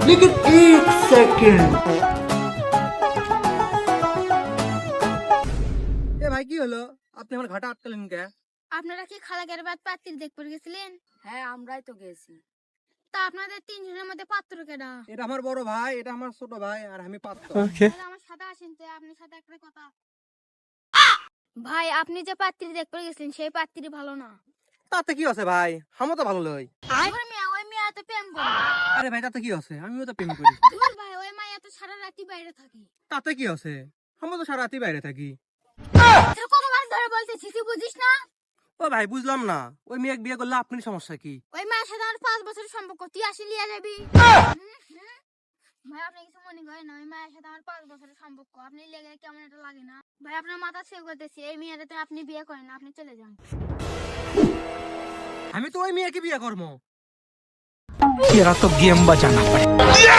लेकिन एक सेकंड। এ ভাই কি হলো, আপনি আমার ঘাটা আটকালেন কে? আপনারা কি খালাকের বাদ পাত্রী দেখতে গেছিলেন? হ্যাঁ আমরাই তো গেছি। তা আপনাদের তিনজনের মধ্যে পাত্র কেডা? এটা আমার বড় ভাই, এটা আমার ছোট ভাই, আর আমি পাত্র। তাহলে আমার সাথে আসেন তো, আপনার সাথে একটা কথা। ভাই আপনি যে পাত্রী দেখতে গেছিলেন সেই পাত্রী ভালো না। তাতে কি আছে ভাই, আমিও তো ভালো লই। ওই মেয়ে তো প্রেম করে। আরে ভাই তাতে কি আছে, আমিও তো প্রেম করি। ধুর ভাই, ওই মাইয়া তো সারা রাতি বাইরে থাকে। তাতে কি আছে, আমিও তো সারা রাতি বাইরে থাকি। তোর কতবার ধরে বলতেছি, তুই বুঝিস না? ও ভাই বুঝলাম না, ওই মেয়ে বিয়ে করলে আপনার সমস্যা কি? ওই মায়ের সাথে আমার 5 বছরের সম্পর্ক, তুই আসি লিয়া যাবি। ভাই আপনি কিছু মনে করেন না, ওই মায়ের সাথে আমার 5 বছরের সম্পর্ক, আপনি লেগে কেমন একটা লাগে না? ভাই আপনার মাথা সেভ করতেছি, এই মেয়েটা তো আপনি বিয়ে করেন না, আপনি চলে যান। আমি তো ওই মেয়েকে বিয়ে করবো। तेरा तो गेम बचाना पड़ेगा।